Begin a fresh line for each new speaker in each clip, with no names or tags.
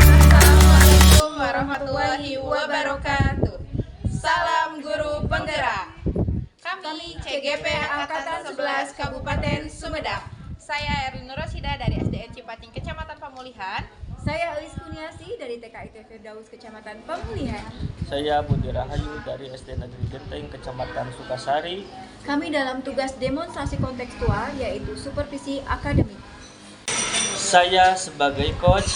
Assalamualaikum warahmatullahi wabarakatuh. Salam guru penggerak. Kami CGP Angkatan 11 Kabupaten Sumedang.
Saya Erlin Nurosida dari SDN Cipating, Kecamatan Pemulihan.
Saya Elis Kuniasi dari TKIT Firdaus, Kecamatan Pemulihan.
Saya Budi Rahayu dari SD Negeri Genteng, Kecamatan Sukasari.
Kami dalam tugas demonstrasi kontekstual yaitu supervisi akademik.
Saya sebagai coach.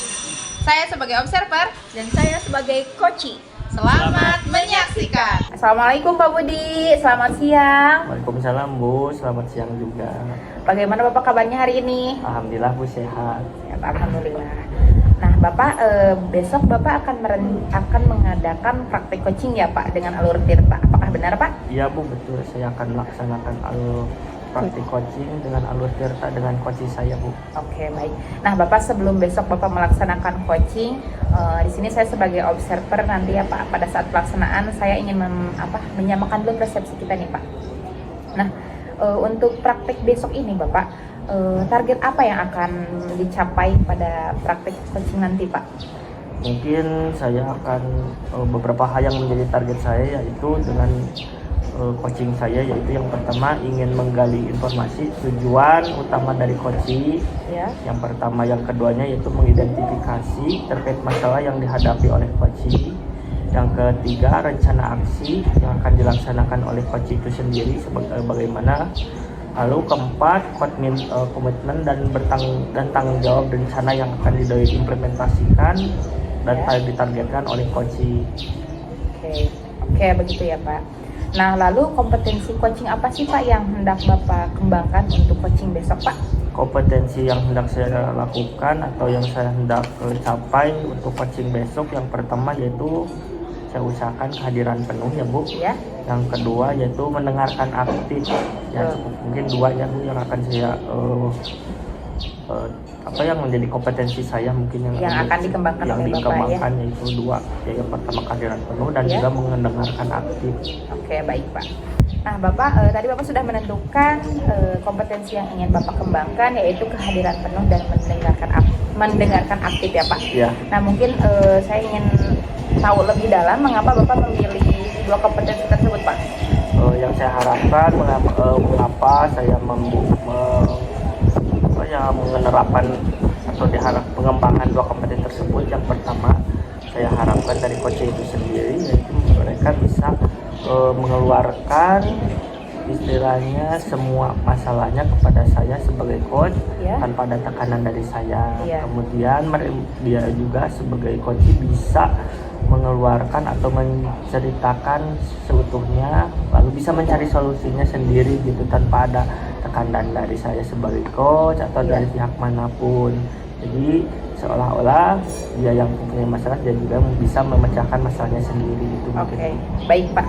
Saya sebagai observer.
Dan saya sebagai coachee.
Selamat menyaksikan.
Assalamualaikum Pak Budi, selamat siang.
Waalaikumsalam Bu, selamat siang juga.
Bagaimana Bapak kabarnya hari ini?
Alhamdulillah Bu sehat.
Ya, Alhamdulillah. Nah Bapak, besok Bapak akan mengadakan praktik coaching ya Pak dengan alur tirta. Apakah benar Pak?
Iya Bu, betul. Saya akan melaksanakan alur praktik coaching dengan alur tirta dengan coach saya Bu.
Oke baik. Nah Bapak sebelum besok Bapak melaksanakan coaching, di sini saya sebagai observer nanti ya Pak. Pada saat pelaksanaan saya ingin menyamakan dulu persepsi kita nih Pak. Nah untuk praktik besok ini Bapak, target apa yang akan dicapai pada praktik coaching nanti Pak?
Mungkin saya akan beberapa hal yang menjadi target saya yaitu dengan coaching saya, yaitu yang pertama ingin menggali informasi tujuan utama dari coaching
Ya.
yang pertama, yang keduanya yaitu mengidentifikasi terkait masalah yang dihadapi oleh coaching, yang ketiga rencana aksi yang akan dilaksanakan oleh coaching itu sendiri bagaimana, lalu keempat komitmen dan tanggung jawab rencana yang akan diimplementasikan dan ditargetkan oleh coaching.
Oke, begitu ya Pak. Nah, lalu kompetensi coaching apa sih Pak yang hendak Bapak kembangkan untuk coaching besok Pak?
Kompetensi yang hendak saya lakukan atau yang saya hendak capai untuk coaching besok, yang pertama yaitu saya usahakan kehadiran penuh ya Bu.
Ya.
Yang kedua yaitu mendengarkan aktif. Ya cukup mungkin dua ya Bu yang akan saya yang menjadi kompetensi saya mungkin yang
akan dikembangkan oleh Bapak ya.
Yaitu dua, yang pertama kehadiran penuh dan juga mendengarkan aktif.
Oke, baik Pak. Nah Bapak, tadi Bapak sudah menentukan kompetensi yang ingin Bapak kembangkan yaitu kehadiran penuh dan mendengarkan aktif ya Pak.
Ya.
Nah mungkin saya ingin tahu lebih dalam mengapa Bapak memilih dua kompetensi tersebut Pak?
Yang saya harapkan mengapa saya menerapkan atau diharap pengembangan dua kompetensi tersebut. Yang pertama saya harapkan dari coach itu sendiri yaitu mereka bisa mengeluarkan istilahnya semua masalahnya kepada saya sebagai coach tanpa ada tekanan dari saya. Kemudian dia juga sebagai coach bisa mengeluarkan atau menceritakan seutuhnya, lalu bisa mencari solusinya sendiri gitu tanpa ada tekanan dari saya sebagai coach atau dari pihak manapun. Jadi seolah-olah dia yang punya masalah, dia juga bisa memecahkan masalahnya sendiri gitu.
Oke, baik Pak,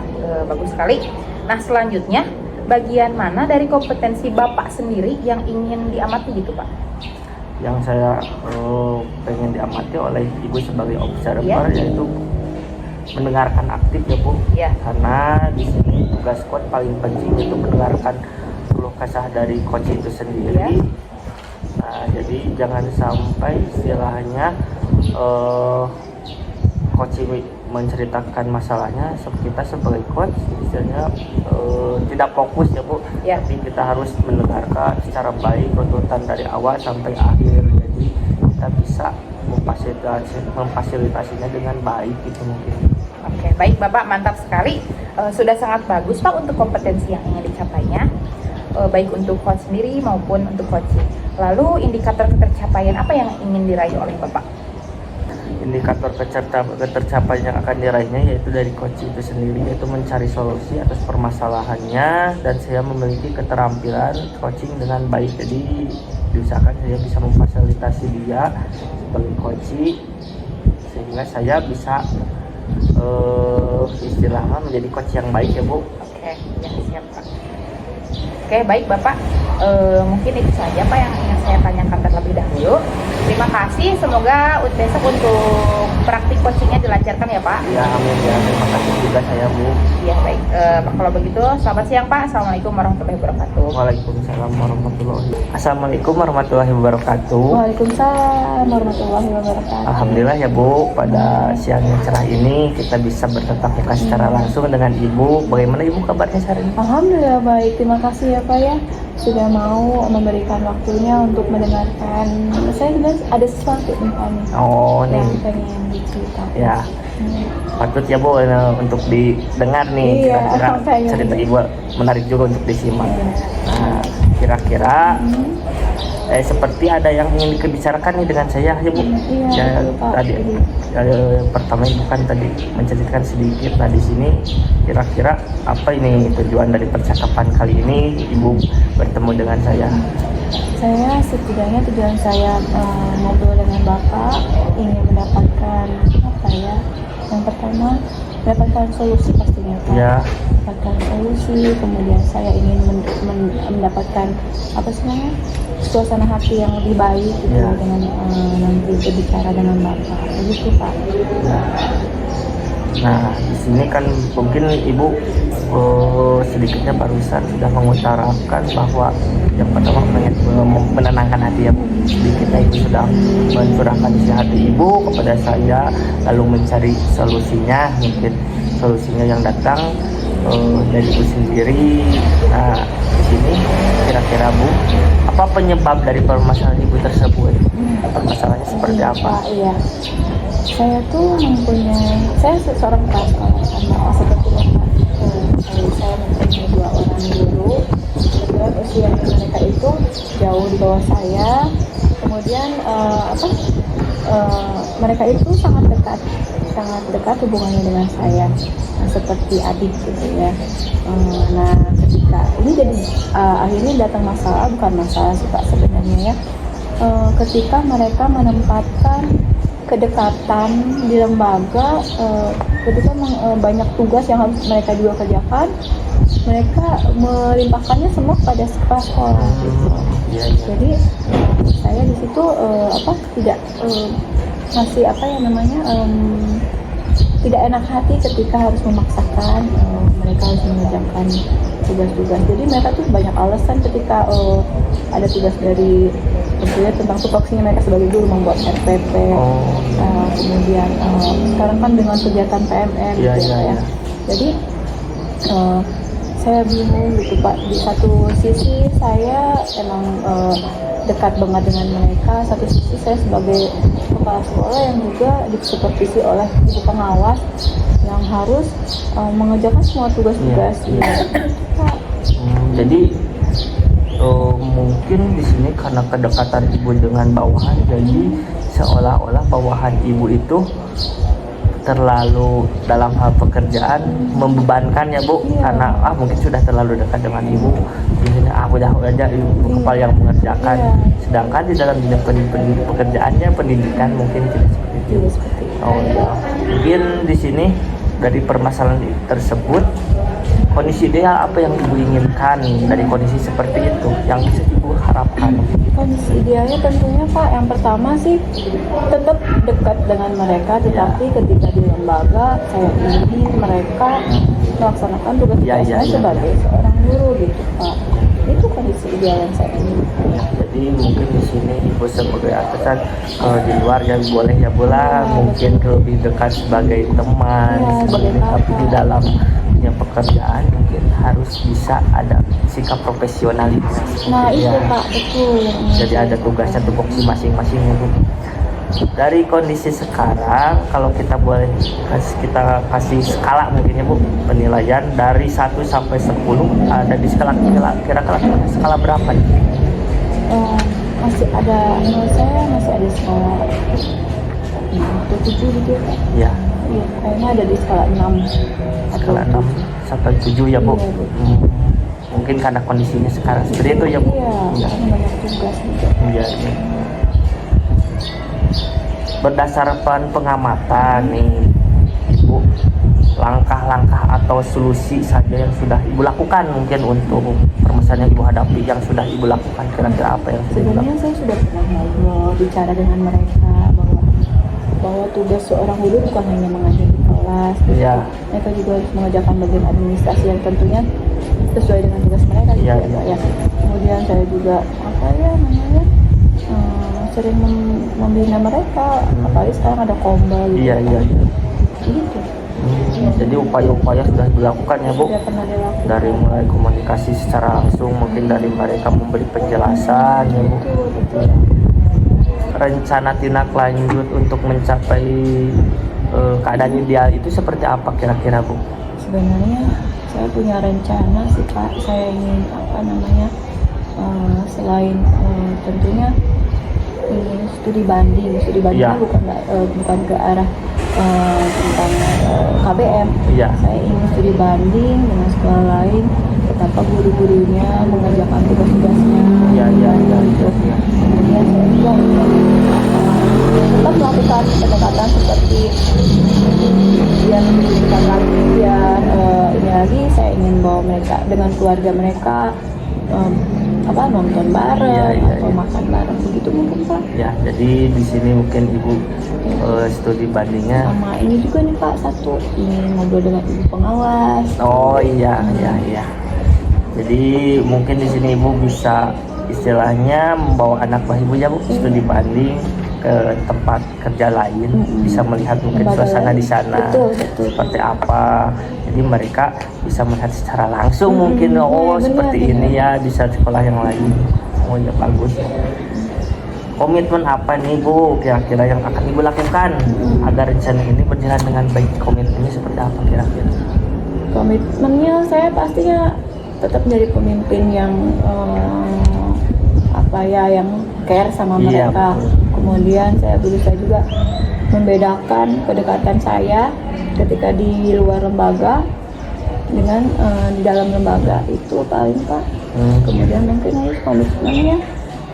bagus sekali. Nah selanjutnya, bagian mana dari kompetensi Bapak sendiri yang ingin diamati gitu Pak?
Yang saya pengen diamati oleh Ibu sebagai observer yaitu mendengarkan aktif ya Bu. Karena di sini tugas coach paling penting itu mendengarkan keluh kesah dari coach itu sendiri. Nah, jadi jangan sampai istilahnya coach menceritakan masalahnya, kita sebagai coach istilahnya tidak fokus ya Bu. Tapi kita harus mendengarkan secara baik runtutan dari awal sampai akhir. Jadi kita bisa memfasilitasinya dengan baik gitu mungkin.
Oke, baik Bapak, mantap sekali. Sudah sangat bagus Pak untuk kompetensi yang ingin dicapainya, baik untuk coach sendiri maupun untuk coaching. Lalu indikator ketercapaian apa yang ingin diraih oleh Bapak?
Indikator ketercapaian yang akan diraihnya yaitu dari coach itu sendiri, yaitu mencari solusi atas permasalahannya, dan saya memiliki keterampilan coaching dengan baik. Jadi diusahakan saya bisa memfasilitasi dia sebagai coach sehingga saya bisa istilahnya menjadi coach yang baik ya Bu.
Oke, ya siap Pak. Oke, baik Bapak. Mungkin itu saja Pak yang ingin saya tanyakan terlebih dahulu. Terima kasih. Semoga besok untuk praktik coachingnya dilancarkan ya Pak.
Ya, amin ya. Terima kasih juga saya Bu.
Ya baik. Pak, kalau begitu selamat siang Pak. Assalamualaikum warahmatullahi wabarakatuh.
Waalaikumsalam warahmatullahi wabarakatuh. Assalamualaikum warahmatullahi wabarakatuh.
Waalaikumsalam warahmatullahi wabarakatuh.
Alhamdulillah ya Bu, pada siang yang cerah ini kita bisa bertatap muka secara langsung dengan Ibu. Bagaimana Ibu kabarnya hari ini?
Alhamdulillah baik, terima kasih ya Pak ya sudah mau memberikan waktunya untuk mendengarkan. Saya sebenarnya ada sesuatu nih Pak nih,
Oh
yang
nih,
pengen diceritakan.
ya patut ya Bu untuk didengar nih.
Iya,
Kira-kira
makanya.
cerita Ibu menarik juga untuk disimak. Nah, kira-kira seperti ada yang ingin dibicarakan nih dengan saya ya Bu.
Iya, betul, Pak.
Tadi pertama Ibu kan tadi menceritakan sedikit. Nah di sini kira-kira apa ini tujuan dari percakapan kali ini Ibu bertemu dengan saya?
Saya setidaknya tujuan saya ngobrol dengan Bapak ingin mendapatkan apa ya? Yang pertama mendapatkan solusi pastinya Pak.
Ya,
Mendapatkan solusi, kemudian saya ingin mendapatkan apa sih namanya? Suasana hati yang lebih baik gitu
Ya.
dengan nanti berbicara dengan Bapak. Begitu Pak.
nah di sini kan mungkin Ibu sedikitnya barusan sudah mengutarakan bahwa yang pertama menenangkan hati ya Bu. Sedikitnya Ibu sudah mencurahkan isi hati Ibu kepada saya, lalu mencari solusinya, mungkin solusinya yang datang dari Ibu sendiri. Nah di sini kira-kira Bu, apa penyebab dari permasalahan Ibu tersebut? Permasalahannya seperti apa?
Pak, iya. Saya tuh saya seorang prasekolah sama seperti Bapak. Saya mempunyai 2 orang guru. Kemudian usia mereka itu jauh di bawah saya. Kemudian mereka itu sangat dekat hubungannya dengan saya, seperti adik gitu ya. Nah ketika ini jadi akhirnya datang masalah, bukan masalah sih Pak sebenarnya ya. Ketika mereka menempatkan kedekatan di lembaga, ketika banyak tugas yang harus mereka juga kerjakan, mereka melimpahkannya semua pada kepala sekolah gitu.
Iya.
Jadi saya di situ tidak masih tidak enak hati ketika harus memaksakan mereka harus mengerjakan tugas-tugas. Jadi mereka tuh banyak alasan ketika ada tugas dari tentunya tentang tupoksinya mereka sebagai guru membuat RPP. Kemudian sekarang kan dengan kegiatan PMR
Iya,
gitu
iya,
ya.
iya.
Jadi saya bingung gitu Pak. Di satu sisi saya emang dekat banget dengan mereka, satu sisi saya sebagai kepala sekolah yang juga disupervisi oleh ibu pengawas yang harus mengerjakan semua tugas-tugas.
Iya.
Pak.
Jadi mungkin di sini karena kedekatan Ibu dengan bawahan, jadi seolah-olah bawahan Ibu itu terlalu dalam hal pekerjaan membebankan ya Bu.
Iya.
Karena mungkin sudah terlalu dekat dengan Ibu, biasanya udah aja Ibu kepala yang mengerjakan.
Iya.
Sedangkan di dalam bidang pekerjaannya pendidikan mungkin tidak seperti itu.
Iya, seperti itu.
Oh ya, mungkin di sini dari permasalahan tersebut, kondisi ideal apa yang Ibu inginkan dari kondisi seperti itu yang bisa Ibu harapkan?
Kondisi idealnya tentunya Pak, yang pertama sih tetap dekat dengan mereka, tetapi ketika di lembaga saya ingin mereka melaksanakan tugas-tugasnya
Ya.
sebagai seorang guru gitu Pak. Itu kondisi ideal yang saya ingin.
Jadi mungkin di sini Ibu sebagai atasan, kalau di luar ya boleh ya bola, mungkin lebih dekat sebagai teman,
Ya, sebagai
tapi di
kakak.
dalam dunia pekerjaan mungkin harus bisa ada sikap profesionalitas.
Nah itu
Ya.
Pak, betul.
Jadi ada tugasnya tupoksi masing-masing ya Bu. Dari kondisi sekarang, kalau kita boleh kita kasih skala mungkin ya Bu, penilaian dari 1 sampai 10 ada di skala kira-kira skala berapa nih?
Masih ada, menurut saya masih ada skala 7 gitu ya Pak.
Ya,
Iya, kayaknya ada di skala 6
skala 6 sampai 7 ya Bu.
Iya, Bu.
Mungkin karena kondisinya sekarang seperti itu ya Bu.
Iya,
Ya.
karena banyak tugas gitu.
Iya, iya. Berdasarkan pengamatan nih Ibu, langkah-langkah atau solusi saja yang sudah ibu lakukan mungkin untuk permasalahan yang ibu hadapi yang sudah ibu lakukan, kira-kira apa yang sudah ibu
Sebenarnya
lakukan?
saya sudah pernah ngobrol bicara dengan mereka bahwa tugas seorang guru bukan hanya mengajar di kelas,
Iya.
mereka juga harus mengerjakan bagian administrasi yang tentunya sesuai dengan tugas mereka gitu
Iya,
ya, Pak,
iya.
ya. Kemudian saya juga sering membina mereka, apalagi sekarang ada kombal gitu.
Iya, iya, iya.
Gitu.
Jadi upaya-upaya sudah dilakukan ya Bu,
Sudah pernah dilakukan.
dari mulai komunikasi secara langsung, mungkin dari mereka memberi penjelasan ya Bu.
Betul.
Rencana tindak lanjut untuk mencapai keadaan ideal itu seperti apa kira-kira Bu?
Sebenarnya saya punya rencana sih Pak, saya ingin selain tentunya ingin studi banding
Iya.
bukan ke arah tentang KBM.
Iya.
Saya ingin studi banding dengan sekolah lain, betapa guru-gurunya mengerjakan tugas-tugasnya.
Iya, iya, iya,
gitu.
iya.
Kemudian saya juga ingin tetap melakukan pendekatan seperti biar menunjukkan lagi biar ini lagi saya ingin bawa mereka dengan keluarga mereka nonton bareng
Iya, iya,
atau
iya.
makan bareng begitu mungkin Pak.
Ya, jadi di sini mungkin Ibu studi bandingnya.
Sama ini juga nih Pak, satu ingin ngobrol dengan ibu pengawas.
Oh iya, iya, iya. Jadi mungkin di sini Ibu bisa istilahnya membawa anak buah Ibu ya Bu, studi banding ke tempat kerja lain, bisa melihat mungkin
Lembaga
suasana
lain.
di sana
Betul.
seperti apa. Jadi mereka bisa melihat secara langsung mungkin oh
benar,
seperti
benar.
ini ya di saat sekolah yang lain. Oh ya bagus. Komitmen apa nih Bu kira-kira yang akan Ibu lakukan agar rencana ini berjalan dengan baik? Komitmennya seperti apa kira-kira?
Komitmennya saya pastinya tetap menjadi pemimpin yang yang care sama
Iya,
mereka.
betul.
Kemudian saya berusaha juga membedakan kedekatan saya ketika di luar lembaga dengan di dalam lembaga itu paling Pak. Kemudian mungkin harus komitmennya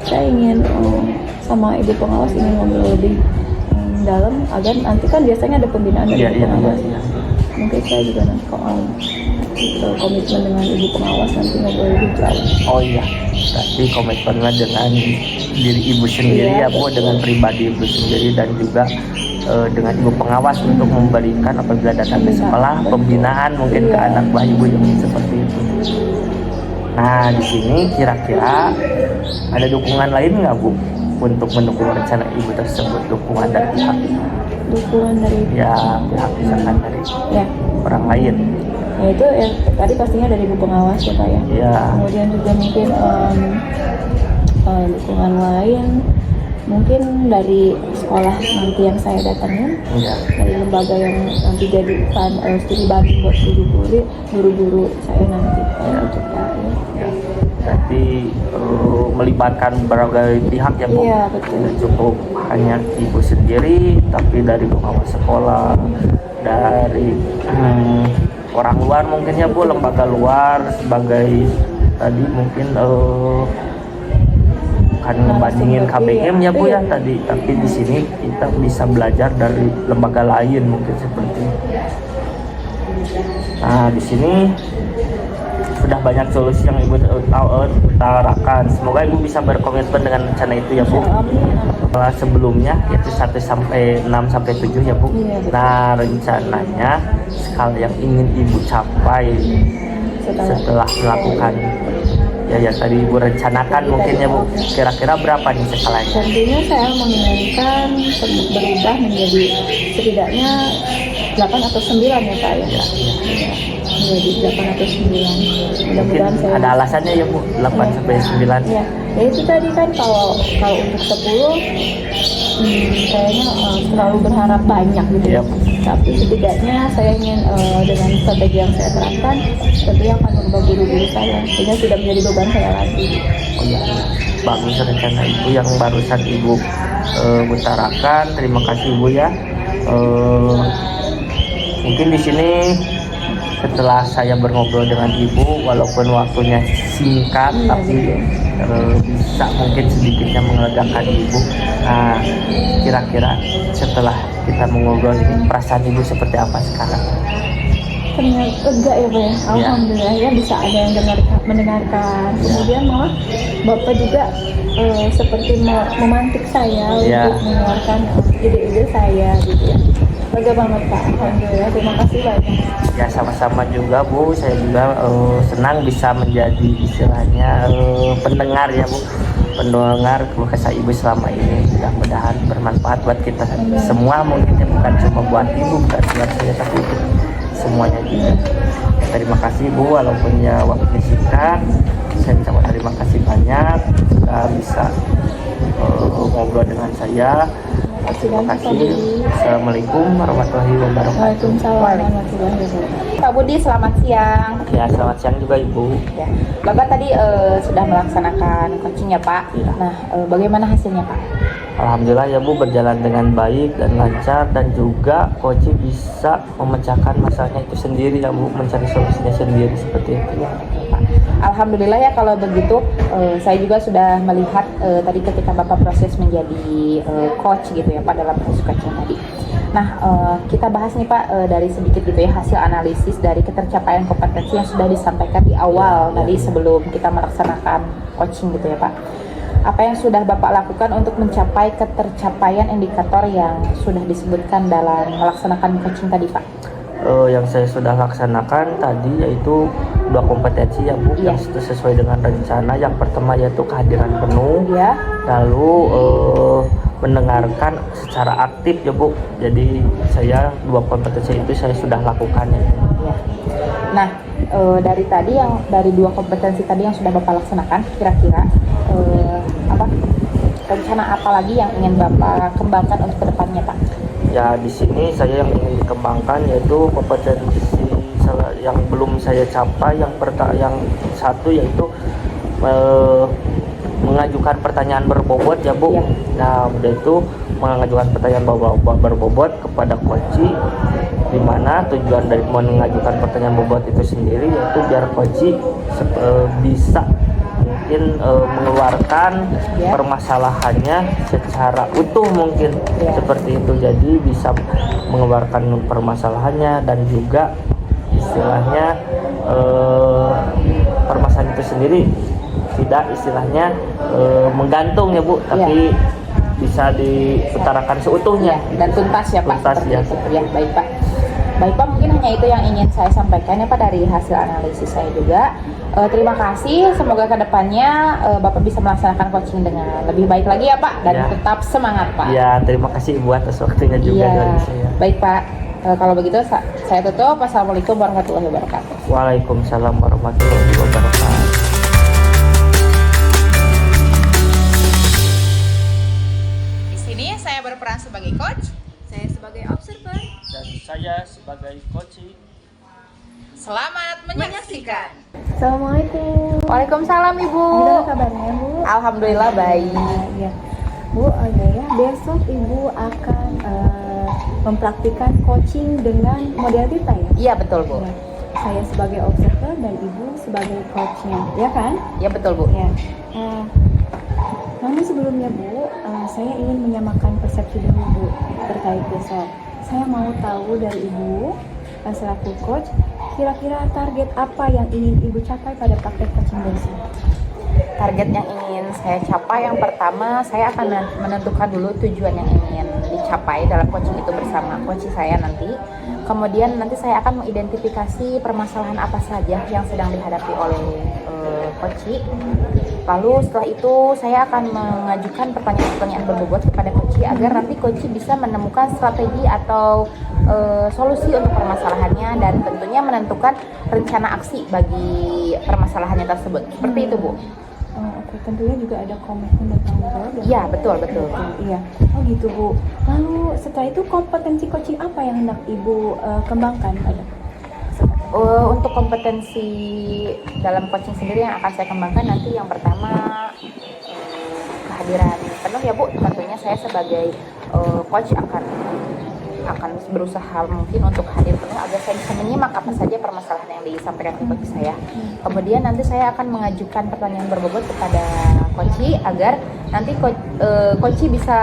saya ingin sama ibu pengawas ingin ngobrol lebih dalam agar nanti kan biasanya ada pembinaan dari
Iya,
ibu
iya,
pengawas.
iya.
Mungkin saya juga nanti komitmen dengan ibu pengawas nanti ngobrol lebih jauh.
Oh iya, berarti komitmennya dengan diri Ibu sendiri
Iya,
ya Bu,
betul.
dengan pribadi Ibu sendiri dan juga dengan Ibu pengawas untuk memberikan apabila datang ke sekolah pembinaan mungkin ke
Iya.
anak buah Ibu yang seperti itu. Nah di sini kira-kira ada dukungan lain nggak Bu untuk mendukung rencana Ibu tersebut, dukungan dari pihak
Dukungan dari
ya pihak misalkan dari
ya
orang lain?
itu yang tadi pastinya dari ibu pengawas ya Pak ya.
Ya.
Kemudian juga mungkin dukungan lain mungkin dari sekolah nanti yang saya datangin,
Ya.
dari lembaga yang nanti jadikan studi banding buat guru-guru saya nanti gitu Pak ya.
Ya. Berarti melibatkan berbagai pihak ya Bu.
Iya, betul.
Tidak cukup hanya Ibu sendiri, tapi dari pengawas sekolah, dari orang luar mungkin ya Bu, lembaga luar sebagai tadi mungkin bukan ngebandingin KBM ya Bu ya tadi, tapi di sini kita bisa belajar dari lembaga lain mungkin seperti itu. Nah di sini sudah banyak solusi yang Ibu utarakan. Semoga Ibu bisa berkomitmen dengan rencana itu ya Bu. Setelah sebelumnya yaitu 1 sampai 6 sampai 7 ya Bu.
Iya, betul.
Nah rencananya skala yang ingin Ibu capai setelah melakukan ya tadi Ibu rencanakan mungkin ya Bu. Kira-kira berapa nih skalanya?
Tentunya saya menginginkan berubah menjadi setidaknya 8 atau 9 ya Pak ya.
Ya,
Menjadi 8 atau 9.
mungkin
Mudah-mudahan saya
ada alasannya ya Bu, 8 sampai 9.
ya itu tadi kan kalau untuk 10 kayaknya terlalu berharap banyak gitu ya.
Iya.
Tapi setidaknya saya ingin dengan strategi yang saya terapkan tentunya akan merubah guru-guru saya sehingga tidak menjadi beban saya lagi.
Oh iya, bagus rencana Ibu yang barusan Ibu utarakan. Terima kasih Ibu ya. Mungkin di sini setelah saya berngobrol dengan Ibu, walaupun waktunya singkat,
Iya,
tapi bisa mungkin sedikitnya melegakan Ibu. Nah, kira-kira setelah kita mengobrol ini, perasaan Ibu seperti apa sekarang?
ternyata lega ya Pak ya. Alhamdulillah ya bisa ada yang mendengarkan. Kemudian malah Bapak juga seperti memantik saya
Ya.
untuk mengeluarkan ide-ide saya gitu ya. Lega banget Pak. Alhamdulillah, terima kasih banyak.
Ya sama-sama juga Bu, saya juga senang bisa menjadi istilahnya pendengar ya Bu, pendengar keluh kesah ibu selama ini. Mudah-mudahan bermanfaat buat kita semua, mungkin ya, bukan cuma buat ibu, bukan buat saya, tapi untuk semuanya juga. Terima kasih Bu, walaupun ya waktunya singkat, saya ucapkan terima kasih banyak sudah bisa ngobrol dengan saya. Terima kasih. Assalamualaikum warahmatullahi wabarakatuh.
Waalaikumsalam warahmatullahi wabarakatuh.
Pak Budi, selamat siang.
Ya, selamat siang juga Ibu.
Ya, Bapak tadi sudah melaksanakan coaching ya Pak.
Iya.
Nah, bagaimana hasilnya Pak?
Alhamdulillah ya Bu, berjalan dengan baik dan lancar, dan juga coach bisa memecahkan masalahnya itu sendiri ya Bu, mencari solusinya sendiri seperti itu.
Ya, Pak. Alhamdulillah ya kalau begitu. Saya juga sudah melihat tadi ketika Bapak proses menjadi coach gitu ya Pak, dalam proses coaching tadi. Nah, kita bahas nih Pak dari sedikit gitu ya hasil analisis dari ketercapaian kompetensi yang sudah disampaikan di awal tadi sebelum kita melaksanakan coaching gitu ya Pak. Apa yang sudah Bapak lakukan untuk mencapai ketercapaian indikator yang sudah disebutkan dalam melaksanakan coaching tadi Pak?
Yang saya sudah laksanakan tadi yaitu 2 kompetensi ya Bu,
Iya.
yang sesuai dengan rencana. Yang pertama yaitu kehadiran penuh,
Ya.
lalu mendengarkan secara aktif ya Bu. Jadi saya 2 kompetensi itu saya sudah lakukan ya.
Ya. Nah, dari tadi dari 2 kompetensi tadi yang sudah Bapak laksanakan, kira-kira rencana apa lagi yang ingin Bapak kembangkan untuk kedepannya Pak?
Ya, di sini saya yang ingin dikembangkan yaitu kompetensi yang belum saya capai. Yang satu yaitu mengajukan pertanyaan berbobot ya Bu.
Ya.
Nah, udah itu mengajukan pertanyaan berbobot kepada coach, di mana tujuan dari mengajukan pertanyaan berbobot itu sendiri yaitu biar coach bisa mungkin mengeluarkan permasalahannya secara utuh mungkin seperti itu. Jadi bisa mengeluarkan permasalahannya dan juga istilahnya permasalahan itu sendiri tidak istilahnya menggantung ya Bu, tapi bisa diutarakan seutuhnya
dan tuntas ya Pak.
Tuntas, ya.
Itu. Ya, baik Pak. Baik Pak, mungkin hanya itu yang ingin saya sampaikan ya Pak dari hasil analisis saya juga. Terima kasih, semoga kedepannya Bapak bisa melaksanakan coaching dengan lebih baik lagi ya Pak, dan
Ya.
tetap semangat Pak.
Ya, terima kasih Ibu atas waktunya juga dari saya.
Baik Pak, kalau begitu saya tutup. Wassalamualaikum warahmatullahi wabarakatuh.
Waalaikumsalam warahmatullahi wabarakatuh.
Di sini saya berperan sebagai coach.
Saya sebagai observer.
Dan saya sebagai coach.
Selamat menyaksikan.
Assalamualaikum.
Waalaikumsalam Ibu.
Gimana kabarnya Bu?
Alhamdulillah baik.
Ya, Bu, ya besok Ibu akan mempraktikkan coaching dengan model kita ya?
Iya betul Bu.
Ya. Saya sebagai observer dan Ibu sebagai coachnya, ya kan?
Iya betul Bu.
Ya. Namun sebelumnya Bu, saya ingin menyamakan persepsi dulu Bu terkait besok. Saya mau tahu dari Ibu selaku coach, kira-kira target apa yang ingin Ibu capai pada praktek coaching besok?
Target yang ingin saya capai, yang pertama saya akan menentukan dulu tujuan yang ingin dicapai dalam coaching itu bersama coach saya nanti. Kemudian nanti saya akan mengidentifikasi permasalahan apa saja yang sedang dihadapi oleh coach. Lalu setelah itu saya akan mengajukan pertanyaan-pertanyaan berbobot kepada coach agar nanti coach bisa menemukan strategi atau solusi untuk permasalahannya, dan tentunya menentukan rencana aksi bagi permasalahannya tersebut. Seperti itu Bu.
Oke, tentunya juga ada komitmen dan tanggung jawab.
Iya betul.
Iya. Oh gitu Bu. Lalu setelah itu kompetensi coaching apa yang hendak Ibu kembangkan pada?
Untuk kompetensi dalam coaching sendiri yang akan saya kembangkan nanti, yang pertama kehadiran penuh ya Bu. Tentunya saya sebagai coach akan berusaha mungkin untuk hadir penuh agar saya bisa menyimak apa saja permasalahan yang disampaikan ke coach saya. Kemudian nanti saya akan mengajukan pertanyaan berbobot kepada coach agar nanti coach bisa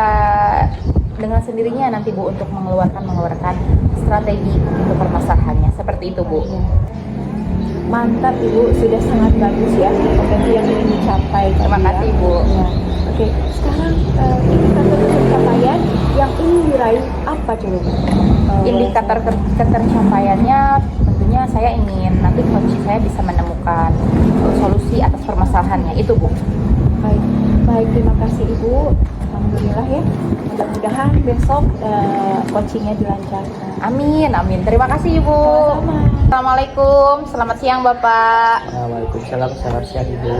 dengan sendirinya nanti Bu untuk mengeluarkan strategi untuk permasalahannya. Seperti itu Bu.
Mantap Ibu, sudah sangat bagus ya potensi yang ingin dicapai.
Terima
tadi ya.
kasih Bu.
Ya. Oke, sekarang indikator pencapaian yang ingin diraih apa coba Bu?
Indikator ketercapaiannya tentunya saya ingin nanti coach saya bisa menemukan solusi atas permasalahannya itu Bu.
Baik, terima kasih Ibu. Alhamdulillah ya. Mudah-mudahan besok coachingnya dilancarkan.
Amin. Terima kasih Ibu.
Sama-sama.
Assalamualaikum. Selamat siang Bapak.
Waalaikumsalam, selamat siang Ibu.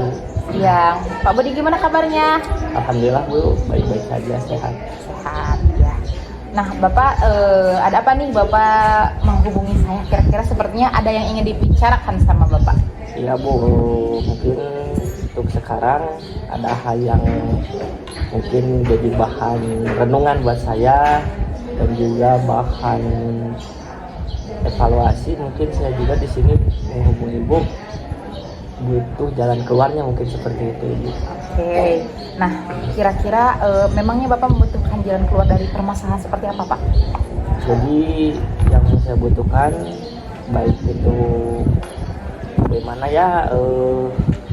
Siang. Pak Budi gimana kabarnya?
Alhamdulillah Bu, baik-baik saja, sehat.
Sehat ya. Nah Bapak ada apa nih Bapak menghubungi saya? Kira-kira sepertinya ada yang ingin dibicarakan sama Bapak.
Iya Bu, mungkin untuk sekarang ada hal yang mungkin jadi bahan renungan buat saya dan juga bahan evaluasi. Mungkin saya juga di sini menghubungi Ibu butuh jalan keluarnya, mungkin seperti itu Ibu.
Oke. Nah kira-kira memangnya Bapak membutuhkan jalan keluar dari permasalahan seperti apa Pak?
Jadi yang saya butuhkan baik itu bagaimana ya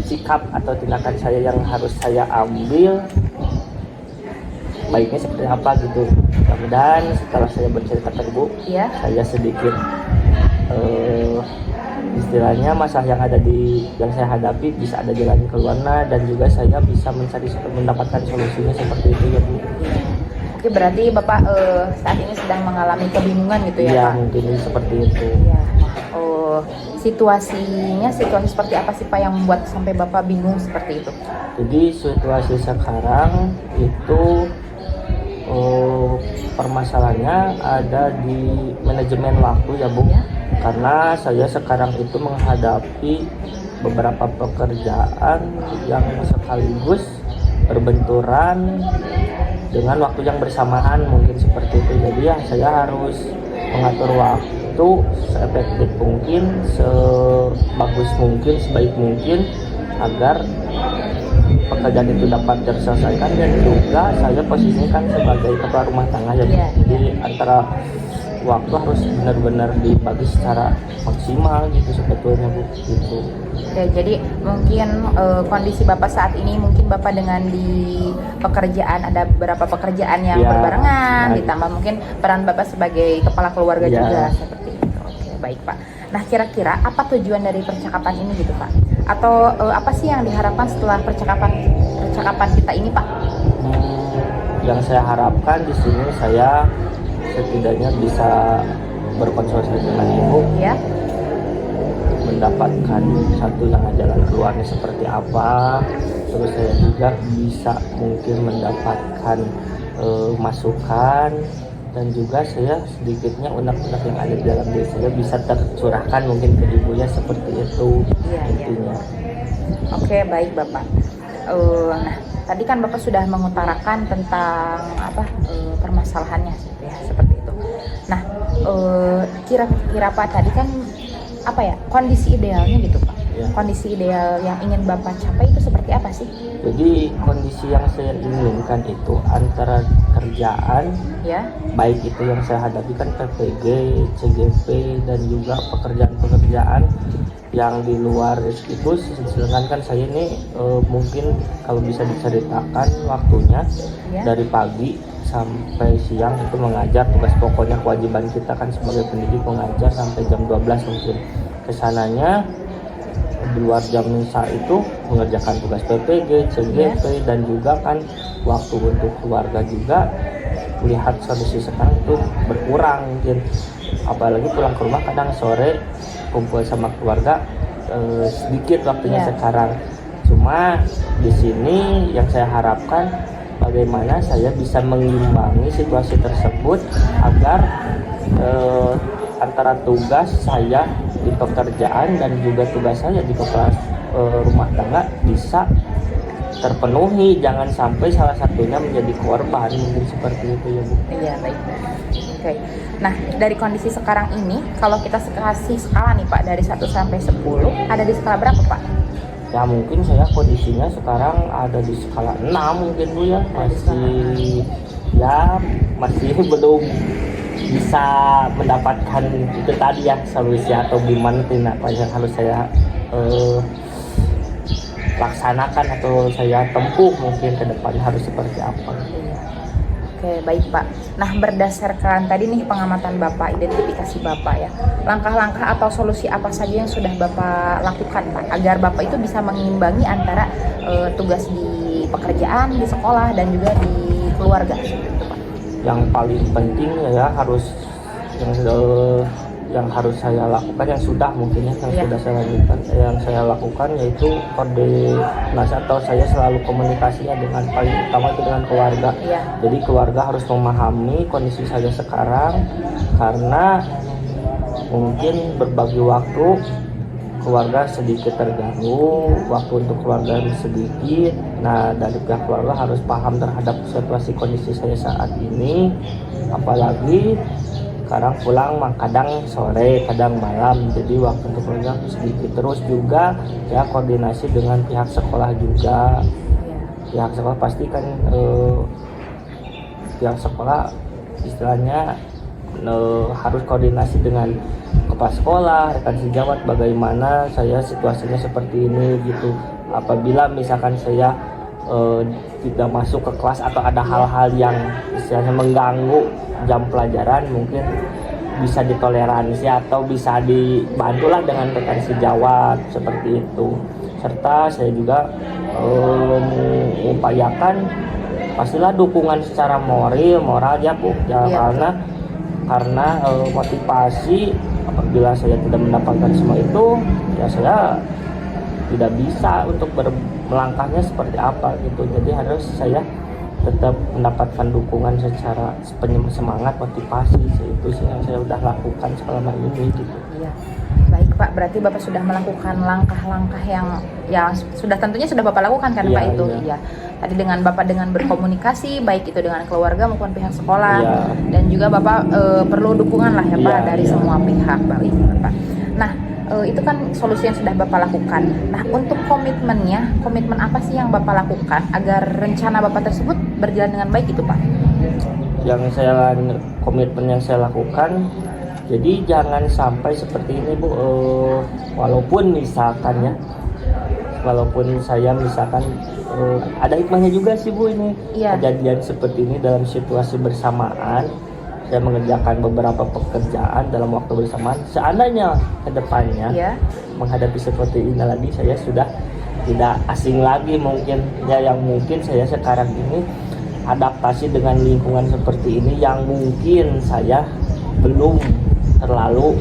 sikap atau tindakan saya yang harus saya ambil, baiknya seperti apa gitu. Mudah-mudahan setelah saya bercerita ke Ibu,
Iya.
saya sedikit istilahnya masalah yang saya hadapi bisa ada jalan keluarnya, dan juga saya bisa mendapatkan solusinya seperti itu ya Bu.
Oke, berarti Bapak saat ini sedang mengalami kebingungan gitu ya
Iya,
Pak?
mungkin seperti itu.
Iya. Situasi seperti apa sih Pak yang membuat sampai Bapak bingung seperti itu?
Jadi situasi sekarang itu permasalahannya ada di manajemen waktu ya Bu.
Ya.
Karena saya sekarang itu menghadapi beberapa pekerjaan yang sekaligus berbenturan dengan waktu yang bersamaan, mungkin seperti itu. Jadi ya saya harus mengatur waktu seefektif mungkin, sebagus mungkin, sebaik mungkin agar pekerjaan itu dapat terselesaikan, dan juga saya posisikan sebagai kepala rumah tangga ya.
Yeah.
Jadi antara waktu harus benar-benar dibagi secara maksimal gitu sebetulnya Bu, gitu.
Oke, jadi mungkin kondisi Bapak saat ini, mungkin Bapak dengan di pekerjaan ada beberapa pekerjaan yang
Ya,
berbarengan,
baik.
ditambah mungkin peran Bapak sebagai kepala keluarga
Ya.
juga seperti itu. Oke, baik Pak. Nah, kira-kira apa tujuan dari percakapan ini gitu Pak? Atau apa sih yang diharapkan setelah percakapan kita ini Pak?
Yang saya harapkan di sini saya setidaknya bisa berkonsultasi dengan Ibu,
Ya.
mendapatkan satu yang jalan keluarnya seperti apa. Terus saya juga bisa mungkin mendapatkan masukan, dan juga saya sedikitnya unek-unek yang ada di dalam diri saya bisa tercurahkan mungkin ke Ibu ya, seperti itu
Iya,
intinya.
Oke, baik Bapak. Nah, tadi kan Bapak sudah mengutarakan tentang permasalahannya gitu ya, seperti itu. Nah, kira-kira Pak tadi kan kondisi idealnya gitu Pak?
Ya.
Kondisi ideal yang ingin Bapak capai itu seperti apa sih?
Jadi kondisi yang saya inginkan itu antara kerjaan,
Ya,
baik itu yang saya hadapi kan PPG, CGP, dan juga pekerjaan-pekerjaan yang di luar itu. Sedangkan kan saya ini mungkin kalau bisa diceritakan waktunya
Ya.
dari pagi sampai siang itu mengajar. Tugas pokoknya kewajiban kita kan sebagai pendidik mengajar sampai jam 12 mungkin. Kesananya di luar jam misa itu mengerjakan tugas PPG, CGP, dan juga kan waktu untuk keluarga juga melihat kondisi sekarang itu berkurang mungkin. Apalagi pulang ke rumah kadang sore kumpul sama keluarga sedikit waktunya sekarang. Cuma di sini yang saya harapkan bagaimana saya bisa mengimbangi situasi tersebut agar antara tugas saya di pekerjaan dan juga tugas saya di kepala rumah tangga bisa terpenuhi, jangan sampai salah satunya menjadi korban, mungkin seperti itu ya Bu.
Iya, baik. Oke. Nah, dari kondisi sekarang ini, kalau kita kasih skala nih Pak, dari 1 sampai 10, ada di skala berapa Pak?
Ya mungkin saya kondisinya sekarang ada di skala 6 mungkin Bu ya, masih ya masih belum bisa mendapatkan itu tadi ya solusi atau gimana tindak lanjut yang harus saya laksanakan atau saya tempuh mungkin ke depan harus seperti apa.
Oke, baik Pak. Nah, berdasarkan tadi nih pengamatan Bapak, identifikasi Bapak ya, langkah-langkah atau solusi apa saja yang sudah Bapak lakukan Pak, agar Bapak itu bisa mengimbangi antara tugas di pekerjaan, di sekolah, dan juga di keluarga?
Yang paling penting ya harus yang harus saya lakukan yang sudah mungkin ya sudah saya lakukan yaitu koordinasi atau saya selalu komunikasinya dengan paling utama itu dengan keluarga. Jadi keluarga harus memahami kondisi saya sekarang karena mungkin berbagi waktu keluarga sedikit terganggu, waktu untuk keluarga sedikit. Nah, dari pihak keluarga harus paham terhadap situasi kondisi saya saat ini, apalagi sekarang pulang kadang sore, kadang malam, jadi waktu untuk keluarga sedikit. Terus juga ya koordinasi dengan pihak sekolah juga. Pihak sekolah pasti kan pihak sekolah istilahnya harus koordinasi dengan kepala sekolah, rekan sejawat, bagaimana saya situasinya seperti ini gitu. Apabila misalkan saya tidak masuk ke kelas atau ada hal-hal yang istilahnya mengganggu jam pelajaran, mungkin bisa ditoleransi atau bisa dibantulah dengan rekan sejawat seperti itu. Serta saya juga mengupayakan pastilah dukungan secara moral ya Bu ya, karena motivasi apabila saya tidak mendapatkan semua itu ya saya tidak bisa untuk melangkahnya seperti apa gitu. Jadi harus saya tetap mendapatkan dukungan secara semangat, motivasi. Itu sih yang saya sudah lakukan selama ini gitu.
Iya. Baik Pak, berarti Bapak sudah melakukan langkah-langkah yang sudah tentunya sudah Bapak lakukan kan Pak itu. Iya. Tadi dengan Bapak dengan berkomunikasi baik itu dengan keluarga maupun pihak sekolah dan juga Bapak perlu dukungan lah ya Pak dari semua pihak baik Pak. Nah, itu kan solusi yang sudah Bapak lakukan. Nah, untuk komitmen apa sih yang Bapak lakukan agar rencana Bapak tersebut berjalan dengan baik itu Pak?
Komitmen yang saya lakukan, jadi jangan sampai seperti ini Bu, walaupun saya misalkan ada hikmahnya juga sih Bu ini kejadian seperti ini dalam situasi bersamaan. Saya mengerjakan beberapa pekerjaan dalam waktu bersamaan. Seandainya ke depannya menghadapi seperti ini lagi, saya sudah tidak asing lagi mungkin ya, yang mungkin saya sekarang ini adaptasi dengan lingkungan seperti ini yang mungkin saya belum terlalu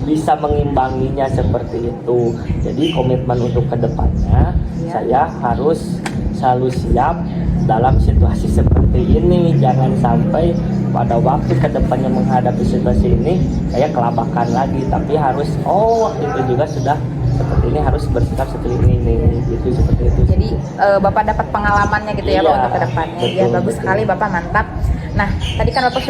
bisa mengimbanginya seperti itu. Jadi komitmen untuk ke depannya saya harus selalu siap dalam situasi seperti ini. Jangan sampai pada waktu kedepannya menghadapi situasi ini saya kelabakan lagi, tapi harus waktu itu juga sudah seperti ini, harus bersikap seperti ini gitu, seperti itu.
Jadi Bapak dapat pengalamannya gitu ya Pak untuk kedepannya. Ya bagus sekali Bapak, mantap. Nah, tadi kan Bapak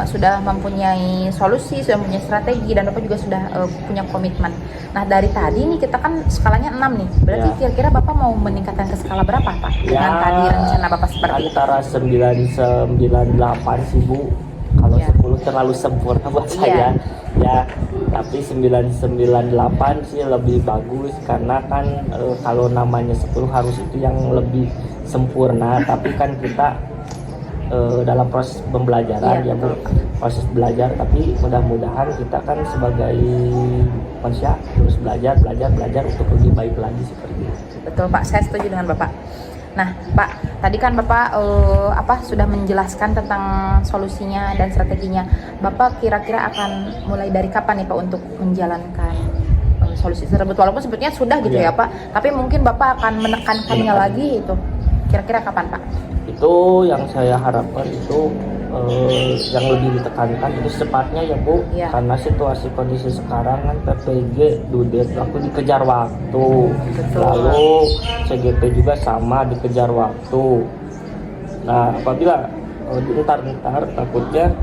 sudah mempunyai solusi, sudah mempunyai strategi, dan Bapak juga sudah punya komitmen. Nah, dari tadi nih kita kan skalanya 6 nih. Berarti kira-kira Bapak mau meningkatkan ke skala berapa Pak? Dengan tadi rencana Bapak seperti itu.
Antara 9-9-8 sih Bu. Kalau 10 terlalu sempurna buat saya. Ya, tapi 9-9-8 sih lebih bagus karena kan kalau namanya 10 harus itu yang lebih sempurna, tapi kan kita dalam proses pembelajaran Bu, proses belajar, tapi mudah-mudahan kita kan sebagai manusia terus belajar untuk lebih baik lagi seperti itu.
Betul Pak, saya setuju dengan Bapak. Nah Pak, tadi kan Bapak sudah menjelaskan tentang solusinya dan strateginya. Bapak kira-kira akan mulai dari kapan nih Pak untuk menjalankan solusi tersebut? Walaupun sebetulnya sudah gitu ya Pak, tapi mungkin Bapak akan menekankannya lagi itu. Kira-kira kapan Pak?
Itu yang saya harapkan itu yang lebih ditekankan itu secepatnya ya Bu, karena situasi kondisi sekarang kan PPG dudet waktu dikejar waktu. Lalu CGP juga sama dikejar waktu. Nah, apabila ntar takutnya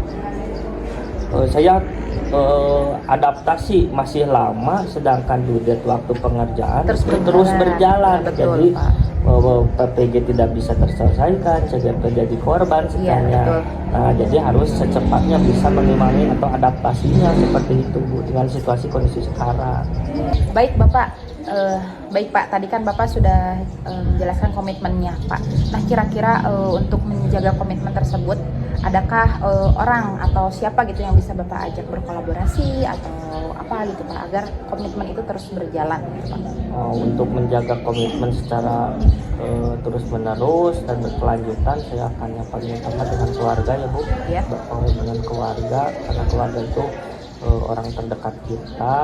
saya adaptasi masih lama, sedangkan dudet waktu pengerjaan terus berjalan. Jadi PPG tidak bisa terselesaikan sehingga terjadi korban
Iya,
setelahnya.
betul.
Nah, jadi harus secepatnya bisa mengimbangi atau adaptasinya seperti itu Bu dengan situasi kondisi sekarang.
Baik Bapak, baik Pak, tadi kan Bapak sudah menjelaskan komitmennya Pak. Nah kira-kira untuk menjaga komitmen tersebut, adakah orang atau siapa gitu yang bisa Bapak ajak berkolaborasi atau apa gitu Pak, agar komitmen itu terus berjalan gitu, Pak?
Untuk menjaga komitmen secara terus-menerus dan berkelanjutan, saya akan yang paling utama dengan keluarga ya Bu.
Ya.
Berkomitmen dengan keluarga, karena keluarga itu orang terdekat kita.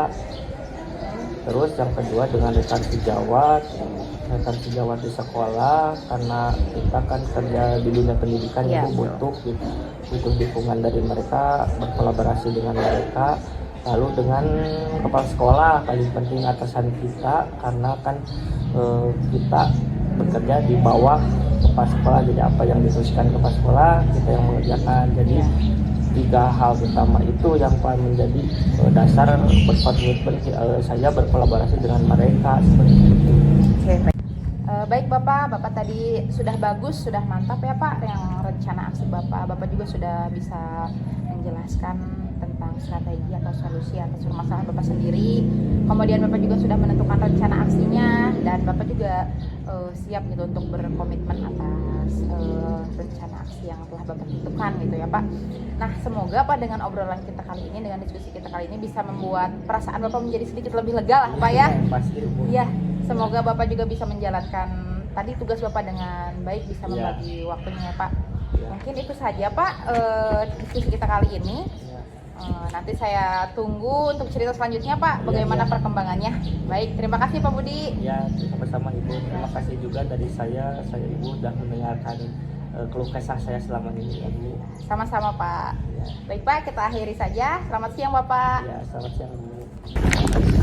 Terus yang kedua dengan rekan sejawat di sekolah, karena kita kan kerja di dunia pendidikan
Ya.
itu butuh dukungan dari mereka, berkolaborasi dengan mereka. Lalu dengan kepala sekolah, paling penting atasan kita, karena kan kita bekerja di bawah kepala sekolah, jadi apa yang dituliskan kepala sekolah kita yang mengerjakan. Jadi tiga hal utama itu yang paling menjadi dasar berkomitmen saya berkolaborasi dengan mereka seperti itu.
Oke, baik. Baik Bapak tadi sudah bagus, sudah mantap ya Pak yang rencana aksi Bapak juga sudah bisa menjelaskan tentang strategi atau solusi atas masalah Bapak sendiri. Kemudian Bapak juga sudah menentukan rencana aksinya dan Bapak juga siap gitu untuk berkomitmen atas rencana aksi yang telah Bapak tentukan gitu ya Pak. Nah semoga Pak dengan obrolan kita kali ini, dengan diskusi kita kali ini bisa membuat perasaan Bapak menjadi sedikit lebih lega lah Pak ya.
Pasti Bu.
Ya, semoga Bapak juga bisa menjalankan tadi tugas Bapak dengan baik, bisa membagi waktunya ya Pak. Mungkin itu saja Pak diskusi kita kali ini. Nanti saya tunggu untuk cerita selanjutnya Pak, bagaimana perkembangannya. Baik, terima kasih Pak Budi.
Ya, sama-sama Ibu. Terima kasih juga dari saya Ibu sudah mendengarkan keluh kesah saya selama ini ya Bu.
Sama-sama Pak.
Ya.
Baik Pak, kita akhiri saja. Selamat siang Bapak.
Ya, selamat siang Bu.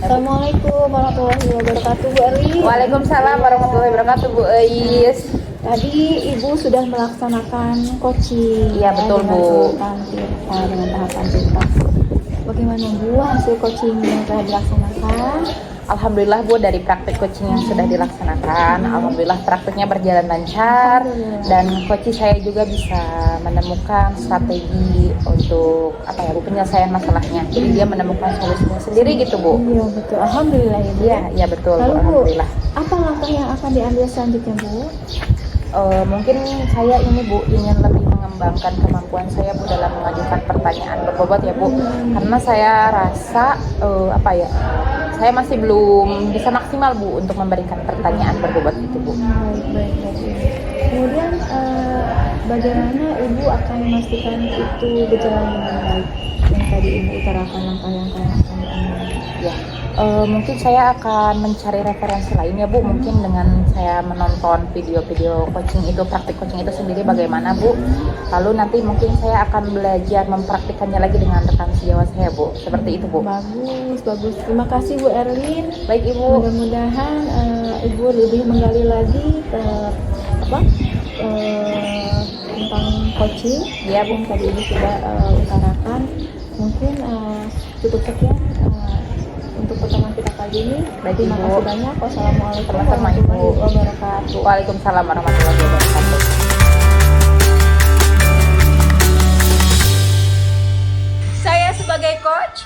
Assalamualaikum warahmatullahi wabarakatuh Bu Eli.
Waalaikumsalam warahmatullahi wabarakatuh Bu Eis.
Tadi Ibu sudah melaksanakan coaching.
Iya, betul, Bu.
Dengan tahapan Tirta. Bagaimana Bu hasil coaching yang telah dilaksanakan?
Alhamdulillah Bu, dari praktik coaching yang sudah dilaksanakan, alhamdulillah praktiknya berjalan lancar dan coaching saya juga bisa menemukan strategi untuk apa ya Bu, penyelesaian masalahnya. Jadi dia menemukan solusinya sendiri gitu Bu.
Iya betul, alhamdulillah ya Bu.
Iya betul Bu,
Lalu Bu,
alhamdulillah.
apa langkah yang akan diambil selanjutnya Bu?
Mungkin saya ini Bu ingin lebih mengembangkan kemampuan saya Bu dalam mengajukan pertanyaan berbobot ya Bu, karena saya rasa saya masih belum bisa maksimal Bu untuk memberikan pertanyaan berbobot itu Bu.
Baik. Kemudian bagaimana Ibu akan memastikan itu berjalan dengan baik? Yang tadi Ibu utarakan langkah-langkah yang akan diambil.
Ya, mungkin saya akan mencari referensi lain ya Bu, mungkin dengan saya menonton video-video coaching itu, praktik coaching itu sendiri bagaimana Bu. Lalu nanti mungkin saya akan belajar mempraktikannya lagi dengan rekan sejawat saya Bu, seperti itu Bu.
Bagus. Terima kasih Bu Erlin.
Baik Ibu.
Mudah-mudahan Ibu lebih menggali lagi tentang coaching.
Ya Bu.
Yang tadi Ibu sudah utarakan. Mungkin cukup sekian untuk pertemuan kita kali ini.
Baik,
Terima
Ibu.
kasih banyak. Wassalamualaikum
Sama-sama, Ibu.
warahmatullahi wabarakatuh.
Waalaikumsalam warahmatullahi wabarakatuh.
Saya sebagai coach.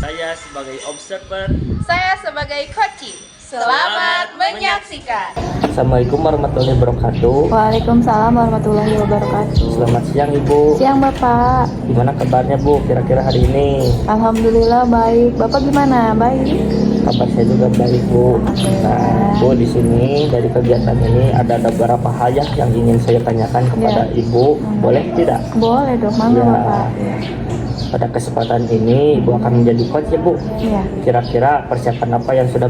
Saya sebagai observer.
Saya sebagai coaching. Selamat menyaksikan.
Assalamualaikum warahmatullahi wabarakatuh.
Waalaikumsalam warahmatullahi wabarakatuh.
Selamat siang Ibu.
Siang Bapak.
Gimana kabarnya Bu kira-kira hari ini?
Alhamdulillah baik. Bapak gimana? Baik.
Kabar saya juga baik Bu. Nah Bu, di sini dari kegiatan ini ada beberapa hal ya yang ingin saya tanyakan kepada Ibu. Boleh tidak?
Boleh dong, mangga
Ya.
Bapak.
Pada kesempatan ini Ibu akan menjadi coach ya Bu.
Iya.
Kira-kira persiapan apa yang sudah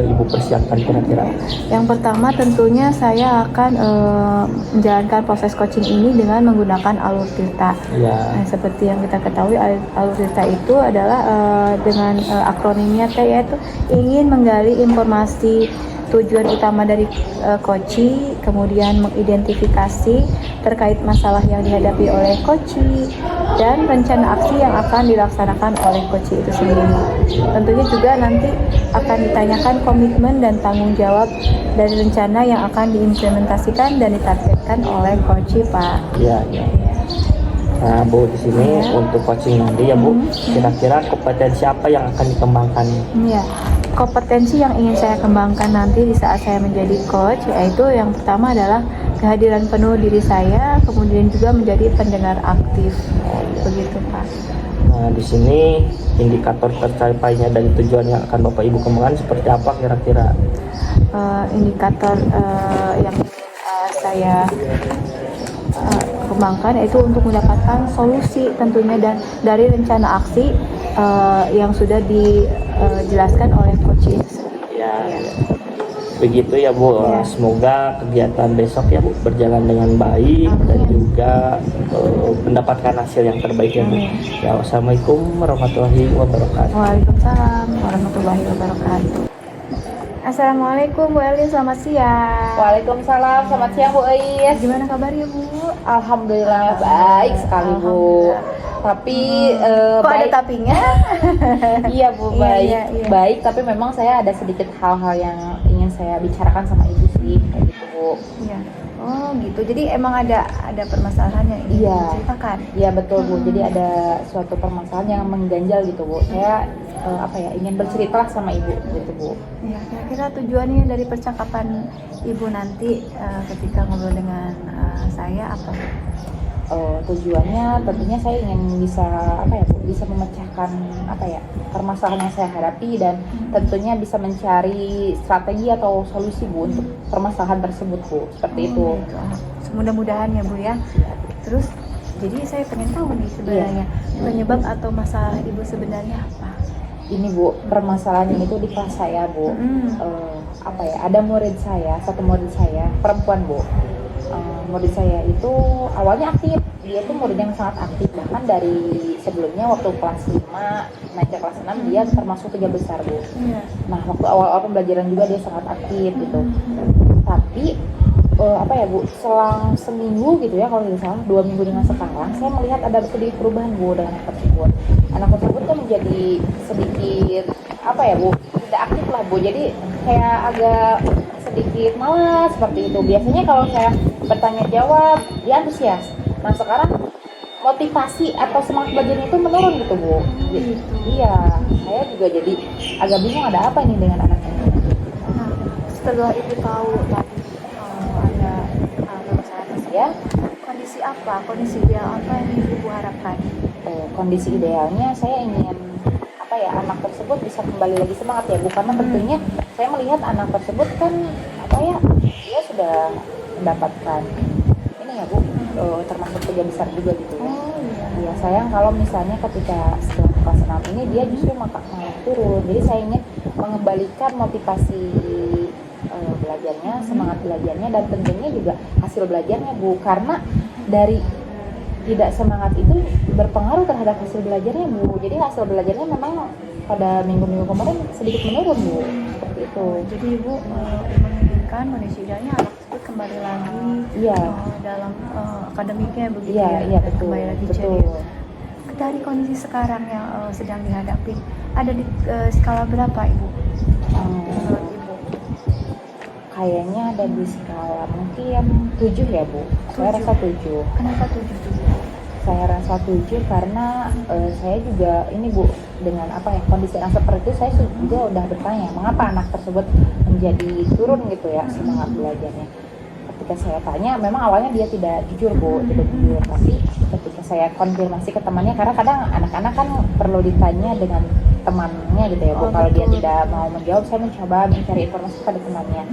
Ibu persiapkan kira-kira?
Yang pertama tentunya saya akan menjalankan proses coaching ini dengan menggunakan alur Tirta.
Ya.
Nah, seperti yang kita ketahui alur Tirta itu adalah dengan akronimnya T, yaitu ingin menggali informasi tujuan utama dari Koci, kemudian mengidentifikasi terkait masalah yang dihadapi oleh Koci, dan rencana aksi yang akan dilaksanakan oleh Koci itu sendiri. Tentunya juga nanti akan ditanyakan komitmen dan tanggung jawab dari rencana yang akan diimplementasikan dan ditargetkan oleh Koci, Pak.
Iya, iya. Nah, Bu, di sini untuk coaching nanti ya, Bu, kira-kira kompetensi apa yang akan dikembangkan?
Iya, kompetensi yang ingin saya kembangkan nanti di saat saya menjadi coach, yaitu yang pertama adalah kehadiran penuh diri saya, kemudian juga menjadi pendengar aktif. Begitu, Pak.
Nah, di sini indikator tercapainya dari tujuan yang akan Bapak Ibu kembangkan seperti apa kira-kira?
Indikator yang saya kembangkan itu untuk mendapatkan solusi tentunya dan dari rencana aksi yang sudah dijelaskan oleh coach itu sendiri.
Ya, begitu ya, Bu.
Ya.
Semoga kegiatan besok ya, Bu, berjalan dengan baik dan juga mendapatkan hasil yang terbaik ya, Bu. Ya, wassalamualaikum warahmatullahi wabarakatuh.
Waalaikumsalam warahmatullahi wabarakatuh. Assalamualaikum Bu Elin, selamat siang.
Waalaikumsalam, selamat siang Bu Eis.
Gimana kabarnya Bu?
Alhamdulillah baik sekali Bu. Tapi
Kok ada
baik.
tapinya?
Iya Bu,
Iya,
baik.
iya, iya.
Baik, tapi memang saya ada sedikit hal-hal yang ingin saya bicarakan sama Ibu sih, kayak gitu Bu.
Iya. Oh gitu. Jadi emang ada permasalahan yang ingin
Iya.
diceritakan.
Iya betul Bu. Jadi ada suatu permasalahan yang mengganjal gitu Bu. Saya ingin bercerita lah sama Ibu gitu Bu.
Ya, kira-kira tujuannya dari percakapan Ibu nanti ketika ngobrol dengan saya apa?
Tujuannya tentunya saya ingin bisa bisa memecahkan permasalahan yang saya hadapi dan tentunya bisa mencari strategi atau solusi Bu untuk permasalahan tersebut Bu, seperti itu.
Gitu. Mudah-mudahan ya Bu ya. Terus jadi saya pengen tahu nih sebenarnya penyebab atau masalah Ibu sebenarnya apa?
Ini Bu, permasalahannya itu di kelas saya Bu. Ada satu murid saya perempuan Bu. Murid saya itu awalnya aktif, dia tuh murid yang sangat aktif, bahkan dari sebelumnya waktu kelas 5 naik ke kelas 6 dia termasuk 3 besar Bu.
Iya.
Nah waktu awal-awal pembelajaran juga dia sangat aktif gitu. Tapi Bu, selang seminggu gitu ya kalau tidak salah 2 minggu dengan sekarang saya melihat ada sedikit perubahan Bu dengan anak tersebut. Anak tersebut kan menjadi sedikit Bu, tidak aktif lah Bu. Jadi kayak agak sedikit malas seperti itu. Biasanya kalau saya bertanya jawab dia antusias. Nah sekarang motivasi atau semangat belajarnya itu menurun gitu Bu. Iya, saya juga jadi agak bingung ada apa ini dengan anak ini.
Nah, setelah Ibu tahu tadi ada masalah ya, kondisi ideal apa yang Ibu harapkan?
Kondisi idealnya saya ingin anak tersebut bisa kembali lagi semangat ya Bu, karena tentunya saya melihat anak tersebut kan dia sudah mendapatkan ini ya Bu, termasuk 3 besar juga gitu ya. Ya sayang kalau misalnya ketika setelah kelas 6 ini dia justru malah turun. Jadi saya ingin mengembalikan motivasi belajarnya, semangat belajarnya, dan tentunya juga hasil belajarnya Bu, karena dari tidak semangat itu berpengaruh terhadap hasil belajarnya Bu. Jadi hasil belajarnya memang pada minggu-minggu kemarin sedikit menurun Bu, seperti itu.
Jadi Ibu menginginkan kondisi idealnya anak tersebut kembali lagi dalam akademiknya begitu ya?
Iya betul.
Kembali lagi
betul.
jadi. Dari kondisi sekarang yang sedang dihadapi, ada di skala berapa Ibu? Menurut Ibu?
Kayaknya ada di skala mungkin 7 ya Bu. Saya rasa 7.
Kenapa 7?
Saya rasa 7 karena saya juga ini Bu, dengan kondisi anak seperti itu saya juga udah bertanya mengapa anak tersebut menjadi turun gitu ya semangat belajarnya. Ketika saya tanya memang awalnya dia tidak jujur Bu, tidak jujur, tapi ketika saya konfirmasi ke temannya, karena kadang anak-anak kan perlu ditanya dengan temannya gitu ya Bu. Kalau dia tidak mau menjawab, saya mencoba mencari informasi pada temannya,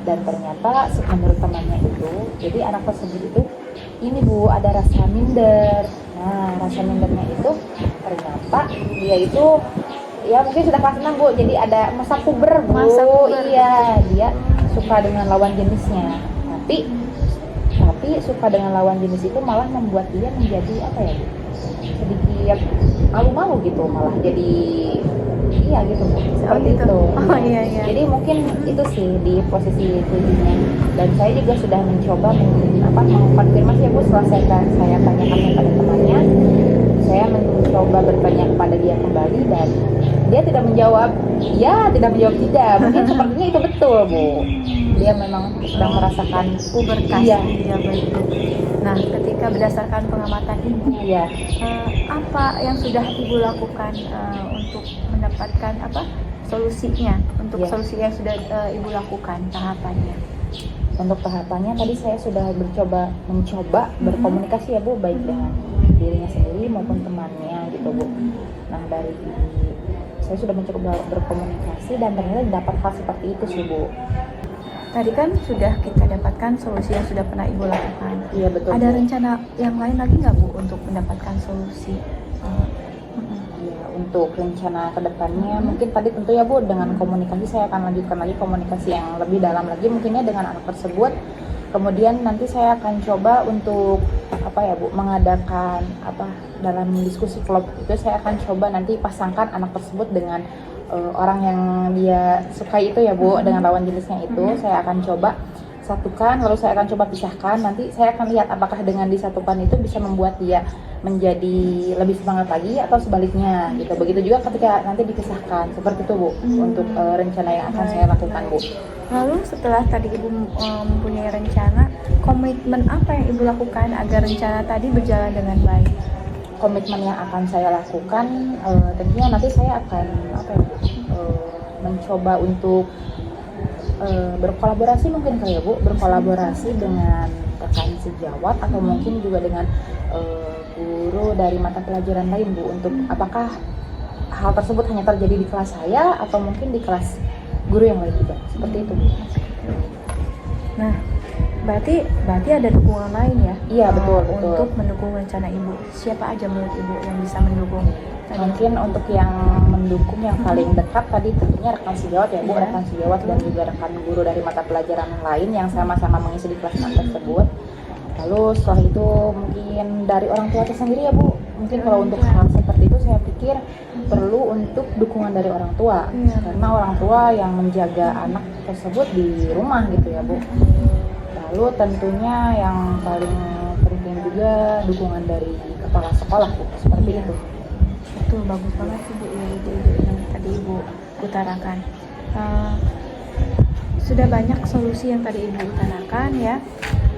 dan ternyata menurut temannya itu, jadi anak tersebut itu ini Bu, ada rasa minder. Nah rasa mindernya itu ternyata dia itu ya mungkin sudah kelas 6 Bu, jadi ada masa puber Bu. Iya, dia suka dengan lawan jenisnya, tapi suka dengan lawan jenis itu malah membuat dia menjadi sedikit malu-malu gitu, malah jadi
iya gitu Bu, seperti
gitu.
itu.
Oh iya iya.
Jadi mungkin itu sih di posisi tujuhnya, dan saya juga sudah mencoba mengkonfirmasi ya Bu, setelah saya tanyakan kepada temannya, saya mencoba bertanya kepada dia kembali dan dia tidak menjawab ya, tidak menjawab tidak. Mungkin sepertinya itu betul Bu, dia memang sedang merasakan
Pubertas.
Iya.
Iya baik. Nah, ketika berdasarkan pengamatan Ibu,
Iya.
apa yang sudah Ibu lakukan untuk mendapatkan solusinya, untuk
Iya.
solusi yang sudah Ibu lakukan tahapannya?
Untuk tahapannya tadi saya sudah mencoba berkomunikasi ya Bu, baik dengan dirinya sendiri maupun temannya gitu Bu. Nah dari saya sudah mencoba berkomunikasi dan ternyata dapat hal seperti itu sih Bu.
Tadi kan sudah kita dapatkan solusi yang sudah pernah Ibu lakukan.
Iya betul.
Ada
Bu.
rencana yang lain lagi nggak Bu untuk mendapatkan solusi?
Ya, untuk rencana kedepannya mungkin tadi tentu ya Bu, dengan komunikasi saya akan lanjutkan lagi komunikasi yang lebih dalam lagi mungkinnya dengan anak tersebut. Kemudian nanti saya akan coba untuk mengadakan dalam diskusi kelompok itu, saya akan coba nanti pasangkan anak tersebut dengan orang yang dia sukai itu ya Bu, dengan lawan jenisnya itu. Saya akan coba satukan, lalu saya akan coba pisahkan. Nanti saya akan lihat apakah dengan disatukan itu bisa membuat dia menjadi lebih semangat lagi atau sebaliknya gitu. Begitu juga ketika nanti dipisahkan, seperti itu Bu, untuk rencana yang akan saya lakukan Bu.
Lalu setelah tadi Ibu mempunyai rencana, komitmen apa yang Ibu lakukan agar rencana tadi berjalan dengan baik?
Komitmen yang akan saya lakukan tentunya nanti saya akan mencoba untuk berkolaborasi mungkin kali ya Bu, berkolaborasi dengan rekan sejawat atau mungkin juga dengan guru dari mata pelajaran lain Bu, untuk apakah hal tersebut hanya terjadi di kelas saya atau mungkin di kelas guru yang lain juga, seperti itu Bu.
Nah, berarti ada dukungan lain ya?
Iya betul.
Untuk mendukung rencana Ibu. Siapa aja menurut Ibu yang bisa mendukung?
Mungkin untuk yang mendukung yang paling dekat tadi tentunya rekan sejawat ya Bu,
Iya.
rekan sejawat dan juga rekan guru dari mata pelajaran lain yang sama-sama mengisi di kelas 6 tersebut. Lalu setelah itu mungkin dari orang tua tersendiri ya Bu. Mungkin kalau untuk hal seperti itu saya pikir perlu untuk dukungan dari orang tua, karena orang tua yang menjaga anak tersebut di rumah gitu ya Bu. Lalu tentunya yang paling penting juga dukungan dari kepala sekolah Bu, seperti itu.
Betul, bagus banget Ibu ya, ide-ide yang tadi Ibu utarakan. Sudah banyak solusi yang tadi Ibu utarakan ya.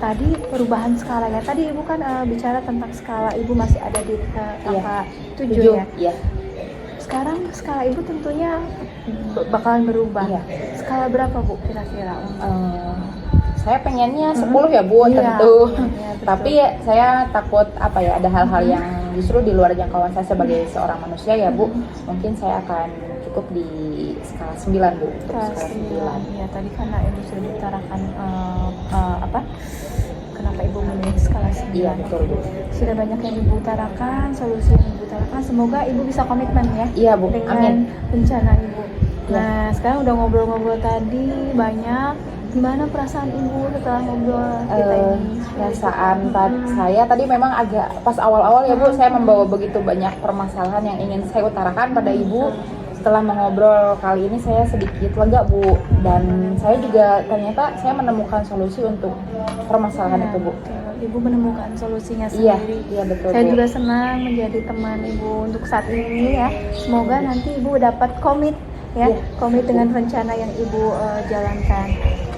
Tadi perubahan skala ya. Tadi Ibu kan bicara tentang skala, Ibu masih ada di angka 7 ya.
Iya.
Sekarang skala Ibu tentunya bakalan berubah.
Iya.
Skala berapa Bu kira-kira?
Saya pengennya 10 ya Bu,
Iya.
tentu.
Iya, betul.
Tapi saya takut ada hal-hal yang justru di luar jangkauan saya sebagai seorang manusia ya Bu. Mungkin saya akan cukup di skala 9 Bu. Untuk skala 9.
Ya, tadi karena Ibu sudah diutarakan kenapa Ibu memilih skala 9.
Iya betul Bu.
Sudah banyak yang Ibu utarakan, solusi yang Ibu utarakan. Semoga Ibu bisa komitmen ya
Iya Bu,
dengan
amin.
rencana Ibu.
Iya.
Nah, sekarang udah ngobrol-ngobrol tadi banyak. Gimana perasaan Ibu setelah ngobrol kita ini?
Perasaan saya tadi memang agak pas awal-awal ya Bu, saya membawa begitu banyak permasalahan yang ingin saya utarakan pada Ibu. Setelah mengobrol kali ini saya sedikit lega Bu, dan saya juga ternyata saya menemukan solusi untuk permasalahan itu Bu.
Ibu menemukan solusinya
Iya,
sendiri.
iya betul
Saya
Bu.
juga senang menjadi teman Ibu untuk saat ini ya. Semoga nanti Ibu dapat komit ya,
Iya.
komit dengan rencana yang Ibu jalankan.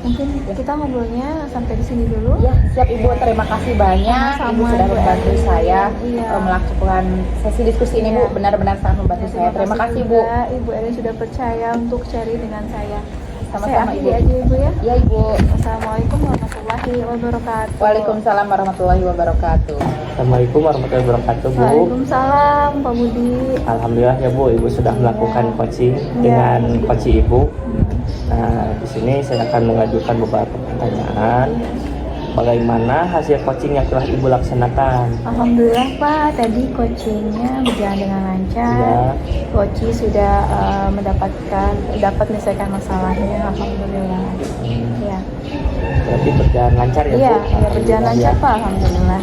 Mungkin kita ngobrolnya sampai di sini dulu.
Ya, siap Ibu, terima kasih banyak.
Sama-sama,
Ibu sudah
Bu
membantu
Eli.
saya
Iya.
melakukan sesi diskusi ini Bu,
Iya.
benar-benar sangat membantu saya. Terima kasih Bu.
juga, Ibu Eli sudah percaya untuk sharing dengan saya.
Sama-sama,
Saya akhiri
Ibu.
aja Ibu ya.
Ya Ibu.
Assalamualaikum warahmatullahi wabarakatuh.
Waalaikumsalam warahmatullahi wabarakatuh.
Assalamualaikum warahmatullahi wabarakatuh Bu.
Waalaikumsalam Pak Budi.
Alhamdulillah ya Bu, Ibu sudah melakukan coaching
Iya.
dengan coach Ibu. Nah, di sini saya akan mengajukan beberapa pertanyaan. Bagaimana hasil coaching yang telah Ibu laksanakan?
Alhamdulillah Pak, tadi coachingnya berjalan dengan lancar.
Ya.
Coach sudah dapat menyelesaikan masalahnya. Alhamdulillah. Ya,
Berarti berjalan lancar ya Bu?
iya, ya, berjalan lancar
Ya.
Pak. Alhamdulillah.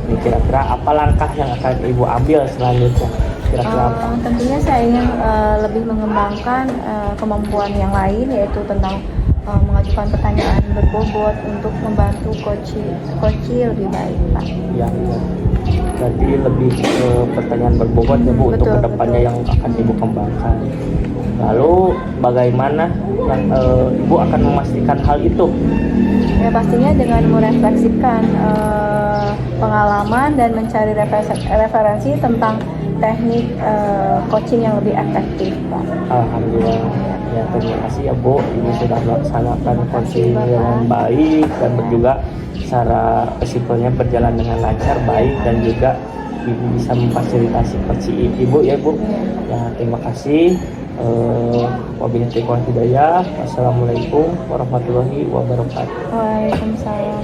Ini kira-kira apa langkah yang akan Ibu ambil selanjutnya? kira-kira apa?
Tentunya saya ingin lebih mengembangkan kemampuan yang lain, yaitu tentang mengajukan pertanyaan berbobot untuk membantu coach lebih baik, Pak.
Ya, berarti lebih ke pertanyaan berbobot ya Bu, untuk
Betul,
kedepannya
betul.
yang akan Ibu kembangkan. Lalu bagaimana yang Ibu akan memastikan hal itu?
Ya pastinya dengan merefleksikan pengalaman dan mencari referensi tentang teknik coaching yang lebih efektif, Pak.
Alhamdulillah. Ya, terima kasih ya Bu, ini sudah melaksanakan coaching dengan baik dan juga secara resikonya berjalan dengan lancar, baik, dan juga Ibu bisa memfasilitasi coaching Ibu ya Bu. Ya, terima kasih. Wabillahi taufiq wal hidayah. Wassalamualaikum warahmatullahi wabarakatuh.
Waalaikumsalam.